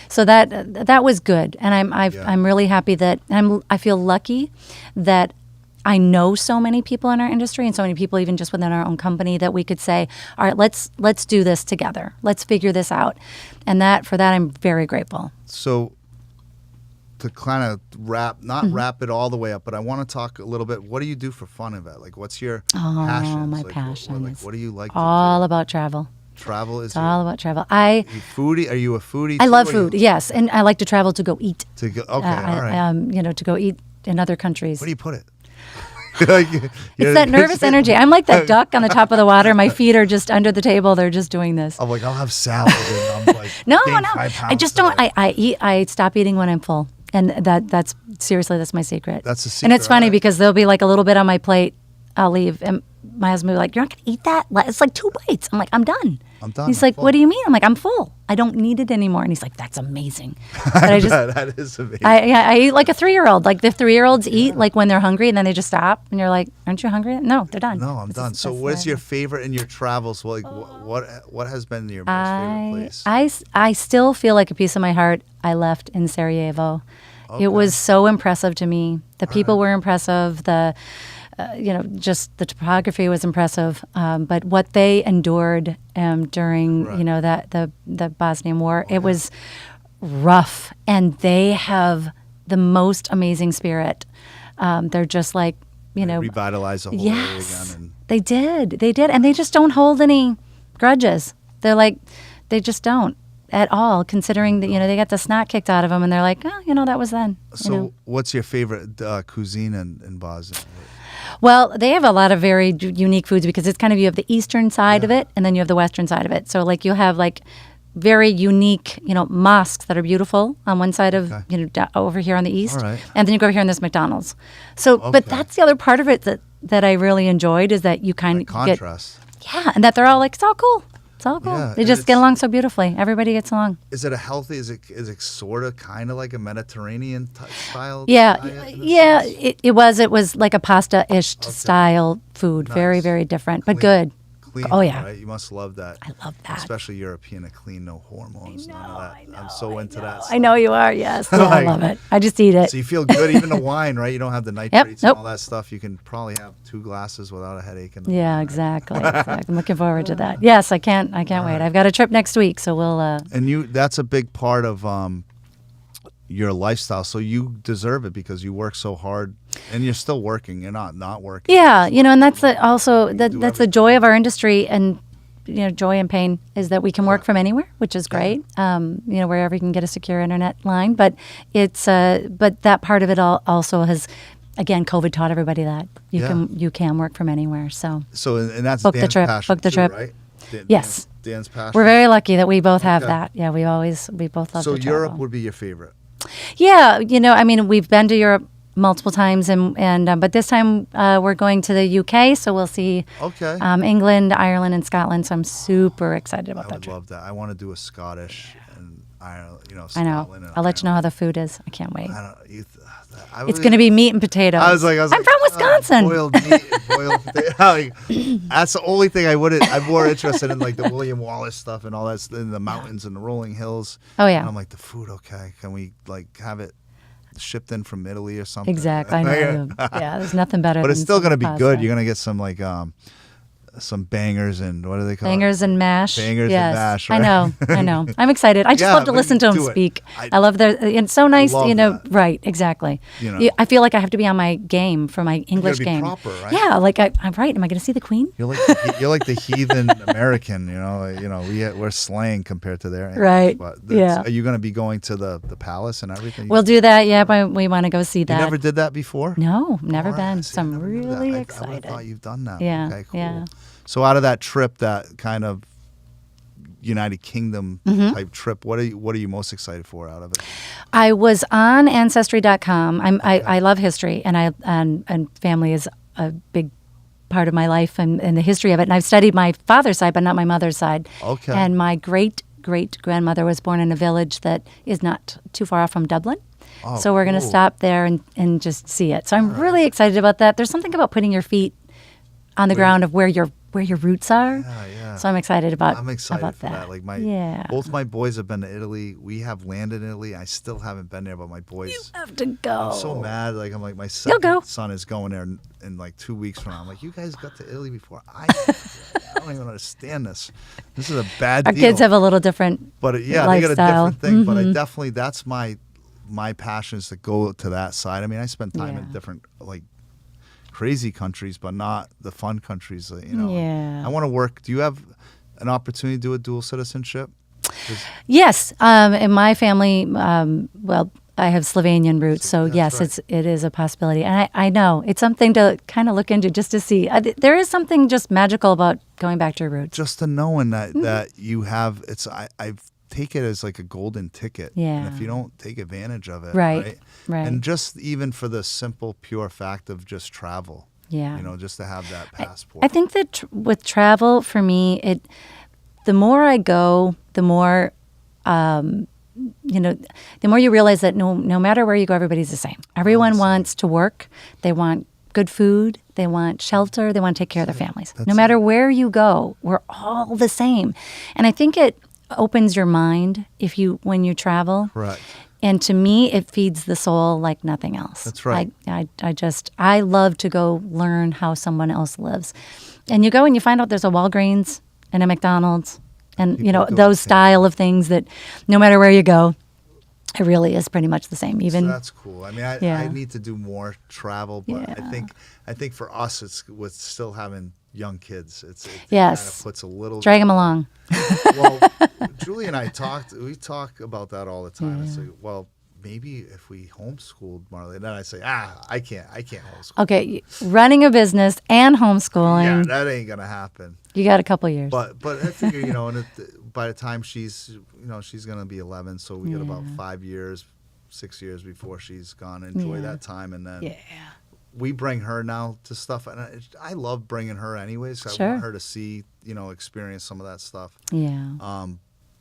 So that was good, and I'm really happy that I feel lucky that I know so many people in our industry and so many people even just within our own company that we could say, all right, let's do this together. Let's figure this out. And for that, I'm very grateful. So to kind of wrap it all the way up, but I want to talk a little bit. What do you do for fun, Yvette? Like, what's your passion? Oh, my passion is what do you like all to do? about travel. Travel is all about travel. Are you foodie? Are you a foodie? I love food, yes. And I like to travel to go eat. Okay, all right. To go eat in other countries. Where do you put it? It's that nervous energy. I'm like that duck on the top of the water. My feet are just under the table. They're just doing this. I'm like, I'll have salad. And I'm like, no. I just don't. I stop eating when I'm full, and that's my secret. That's the secret. And it's funny because there'll be like a little bit on my plate. I'll leave, and my husband will be like, "You're not gonna eat that? It's like 2 bites." I'm like, "I'm done." He's like, "What do you mean?" I'm like, "I'm full. I don't need it anymore." And he's like, "That's amazing." But that is amazing. I eat like a 3-year-old. Like the 3-year-olds eat like when they're hungry, and then they just stop. And you're like, "Aren't you hungry?" No, they're done. No, I'm done. So, what's your favorite in your travels? Like, what has been your most favorite place? I still feel like a piece of my heart I left in Sarajevo. Okay. It was so impressive to me. The people were impressive. Just the topography was impressive, but what they endured during, the Bosnian War, it was rough, and they have the most amazing spirit. They're just like, they revitalize the whole area again. They did, and they just don't hold any grudges. They're like, they just don't at all, considering that, they got the snot kicked out of them, and they're like, oh, that was then. So what's your favorite cuisine in Bosnia? Well, they have a lot of very unique foods because it's kind of, you have the eastern side of it and then you have the western side of it. So like you'll have like very unique, mosques that are beautiful on one side of, over here on the east. Right. And then you go over here and there's McDonald's. So, but that's the other part of it that I really enjoyed is that you kind of contrast. And that they're all like, it's all cool. It's all cool. Yeah, they just get along so beautifully. Everybody gets along. Is it is it sort of kind of like a Mediterranean style? Yeah. It was like a pasta-ish style food. Nice. Very, very different, but good. Clean, oh yeah, right? You must love that. I love that, especially European, a clean, no hormones, none of that. I know, I'm so into that stuff. I know you are. Yes, I love it. I just eat it. So you feel good, even the wine, right? You don't have the nitrates and all that stuff. You can probably have 2 glasses without a headache. Exactly. I'm looking forward to that. Yes, I can't wait. I've got a trip next week, so we'll. And that's a big part of your lifestyle. So you deserve it because you work so hard, and you're still working. You're not working. Yeah, and that's that's the joy of our industry, and joy and pain is that we can work from anywhere, which is great. Wherever you can get a secure internet line, but it's but that part of it also has, again, COVID taught everybody that you can work from anywhere. So and that's book Dan's the trip. passion Book the too, trip. right? Yes. Dan's passion. We're very lucky that we both have that. Yeah, we both love to travel. So Europe would be your favorite. Yeah, we've been to Europe multiple times, and but this time we're going to the UK, so we'll see England, Ireland, and Scotland. So I'm super excited about that. I would love that. I want to do a Scottish and Ireland, I know. Scotland. And I'll let you know how the food is. I can't wait. It's going to be meat and potatoes. I was like, I'm from Wisconsin. Boiled meat, boiled potato. That's the only thing I'm more interested in, like the William Wallace stuff and all that, in the mountains and the rolling hills. Oh yeah. And I'm like, the food, okay? Can we have it shipped in from Italy or something? Exactly. I know. Yeah, there's nothing better. But than it's still going to be pasta. good. You're going to get some some bangers and what do they call bangers and mash. Bangers and mash. Right? I know. I'm excited. I just love to listen to them speak. I love it's so nice. That. Right? Exactly. I feel like I have to be on my game for my English game. Proper, right? Yeah, like I'm right. Am I going to see the Queen? You're like the heathen American. We're slang compared to their English. Right. But yeah. Are you going to be going to the palace and everything? We'll do that. Yeah, but we want to go see that. You never did that before? No, never been. So I'm really excited. I thought you've done that. Yeah. Okay, cool. Yeah. So out of that trip, that kind of United Kingdom type trip, what are you most excited for out of it? I was on Ancestry.com. I love history, and family is a big part of my life and the history of it. And I've studied my father's side, but not my mother's side. Okay. And my great-great-grandmother was born in a village that is not too far off from Dublin. Oh, so we're going to stop there and just see it. So I'm really excited about that. There's something about putting your feet on the ground of where your roots are. Yeah. So I'm excited about that. that. Like both my boys have been to Italy. We have land in Italy. I still haven't been there, but my boys. You have to go. I'm so mad. Like I'm like my son is going there in like 2 weeks from now. I'm like, you guys got to Italy before I don't even understand this. This is a bad deal. Our kids have a little different But they got a different thing. But I definitely, that's my passion is to go to that side. I mean, I spend time in different crazy countries, but not the fun countries. Yeah. I want to work. Do you have an opportunity to do a dual citizenship? Yes. In my family, I have Slovenian roots, so yes, right. it is a possibility, and I know it's something to kind of look into just to see. There is something just magical about going back to your roots. Just to knowing that you have I've take it as like a golden ticket. Yeah. And if you don't take advantage of it, right. And just even for the simple, pure fact of just travel. Yeah. Just to have that passport. I think that with travel, for me, the more I go, the more, the more you realize that no matter where you go, everybody's the same. Everyone wants to work. They want good food. They want shelter. They want to take care of their families. No matter where you go, we're all the same. And I think it opens your mind when you travel. Right. And to me, it feeds the soul like nothing else. That's right. I love to go learn how someone else lives. And you go and you find out there's a Walgreens and a McDonald's and, those style of things that no matter where you go, it really is pretty much the same. Even so that's cool. I mean, I need to do more travel, but I think for us, it's with still having young kids. It kind of puts a little drag them along. Well, Julie and I we talk about that all the time. It's like, well, maybe if we homeschooled Marley, then I say, I can't homeschool. Okay, running a business and homeschooling. Yeah, that ain't gonna happen. You got a couple years. But I figure, by the time she's gonna be 11, so we got about 6 years before she's gone. Enjoy that time, and then we bring her now to stuff, and I love bringing her anyways. So I want her to see, experience some of that stuff. Yeah.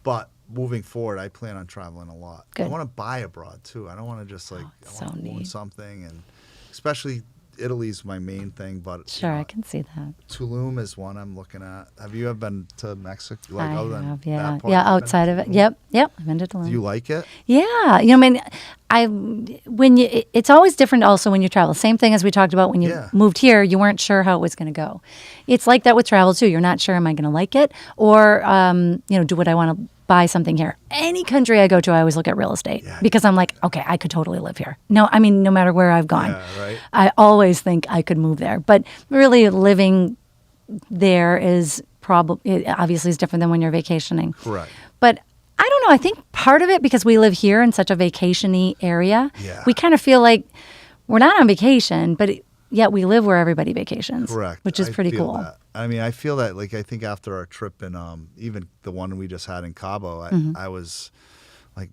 But moving forward, I plan on traveling a lot. Good. I want to buy abroad too. I don't want to just I want to own something, and especially Italy's my main thing. But I can see that. Tulum is one I'm looking at. Have you ever been to Mexico? I have, yeah. Yeah, outside of it. Yep. I've been to Tulum. Do you like it? Yeah. it's always different also when you travel. Same thing as we talked about when you Yeah. moved here, you weren't sure how it was going to go. It's like that with travel too. You're not sure, am I going to like it? Or, do what I want to buy something here. Any country I go to, I always look at real estate because I'm like, okay, I could totally live here. No, I mean, no matter where I've gone, right. I always think I could move there. But really living there is probably, obviously is different than when you're vacationing. Correct. But I don't know. I think part of it, because we live here in such a vacation-y area, we kind of feel like we're not on vacation, but yet we live where everybody vacations. Correct. Which is pretty feel cool. that. I mean, I feel that, like, I think after our trip in, even the one we just had in Cabo, I was like,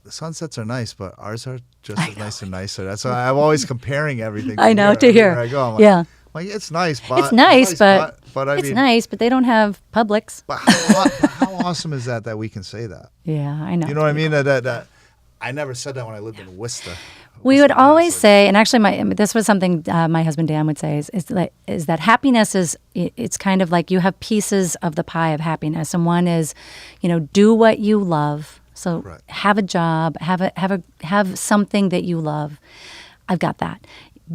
the sunsets are nice, but ours are just as nice and nicer. That's why I'm always comparing everything. I know, to here. I go, I'm like, it's nice, but it's nice, but I it's mean, nice, but they don't have Publix. But how awesome is that we can say that? Yeah, I know. You know what I mean? That I never said that when I lived in Worcester. We would always say, and actually, this was something my husband Dan would say, is that happiness it's kind of like you have pieces of the pie of happiness, and one is, do what you love. So have a job, have something that you love. I've got that.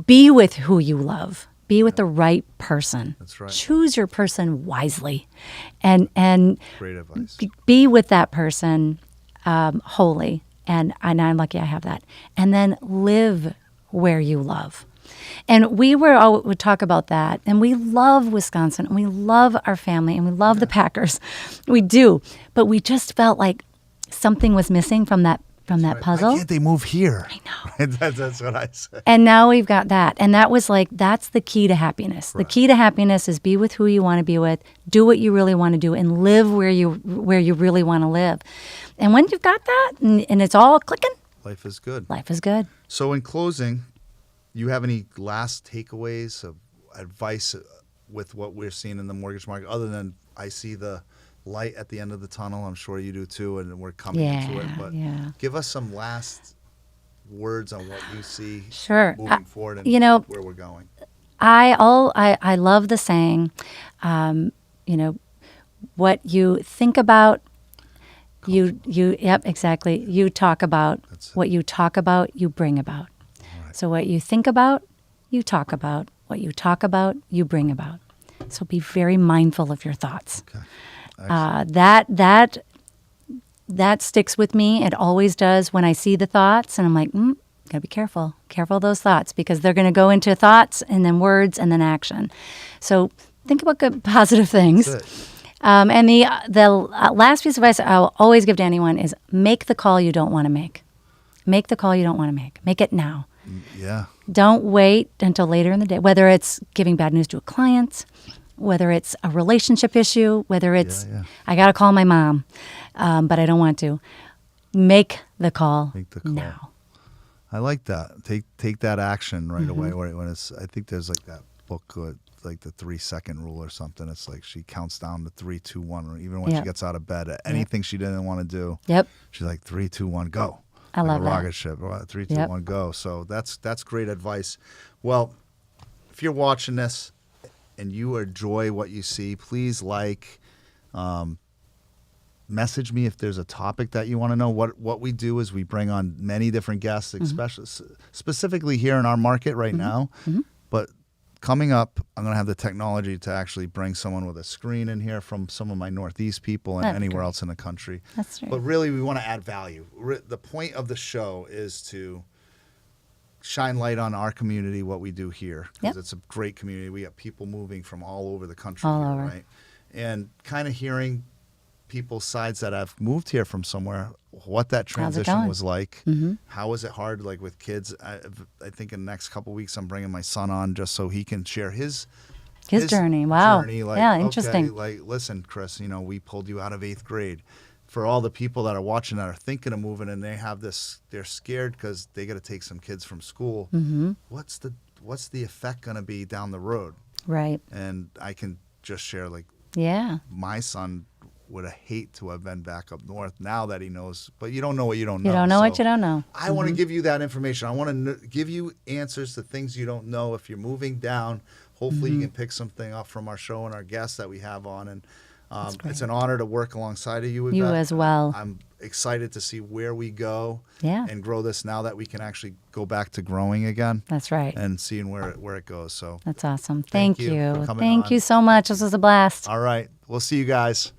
Be with who you love. Be with the right person. That's right. Choose your person wisely, and Great advice. Be with that person wholly. And I'm lucky I have that. And then live where you love. And we would talk about that. And we love Wisconsin, and we love our family, and we love the Packers. We do. But we just felt like something was missing from that puzzle. Why can't they move here? I know. That's what I say. And now we've got that. And that was like, that's the key to happiness. The key to happiness is be with who you want to be with, do what you really want to do, and live where you really want to live. And when you've got that and it's all clicking, Life is good. life is good. So in closing, you have any last takeaways of advice with what we're seeing in the mortgage market, other than I see the light at the end of the tunnel? I'm sure you do too, and we're coming into it. But give us some last words on what you see moving forward and where we're going. I love the saying, what you think about, exactly. You talk about. What you talk about, you bring about. Right. So what you think about, you talk about. What you talk about, you bring about. So be very mindful of your thoughts. Okay. That sticks with me. It always does when I see the thoughts, and I'm like, gotta be careful. Careful of those thoughts, because they're going to go into thoughts and then words and then action. So think about good, positive things. And the last piece of advice I'll always give to anyone is make the call you don't want to make. Make the call you don't want to make. Make it now. Yeah. Don't wait until later in the day, whether it's giving bad news to a client, whether it's a relationship issue, whether it's I got to call my mom, but I don't want to. Make the call now. I like that. Take that action right away. When it's, I think there's like that book, like the 3-second rule or something. It's like she counts down to 3, 2, 1, or even when she gets out of bed, anything she didn't want to do. Yep. She's like 3, 2, 1, go. I love a that. rocket ship. 3, 2, 1, go. So that's great advice. Well, if you're watching this and you enjoy what you see, please message me if there's a topic that you want to know. What we do is we bring on many different guests, especially specifically here in our market right now. But coming up, I'm going to have the technology to actually bring someone with a screen in here from some of my Northeast people and anywhere else in the country. That's right. But really, we want to add value. The point of the show is to shine light on our community, what we do here, because it's a great community. We have people moving from all over the country, right? And kind of hearing people's sides that have moved here from somewhere, what that transition was like. How was it hard, like with kids? I think in the next couple of weeks I'm bringing my son on just so he can share his journey. Wow. Like, interesting. Okay, like, listen, Chris, we pulled you out of 8th grade. For all the people that are watching that are thinking of moving and they have this, they're scared because they got to take some kids from school. What's the effect going to be down the road? Right. And I can just share, like, my son would have hate to have been back up north now that he knows, but you don't know what you don't know. You don't know what you don't know. I want to give you that information. I want to give you answers to things you don't know. If you're moving down, hopefully you can pick something up from our show and our guests that we have on. And it's an honor to work alongside of you, Yvette. You as well. I'm excited to see where we go Yeah. and grow this now that we can actually go back to growing again. That's right. And seeing where it goes. So That's awesome. Thank you for you. coming Thank on. you so much. This was a blast. all right, we'll see you guys.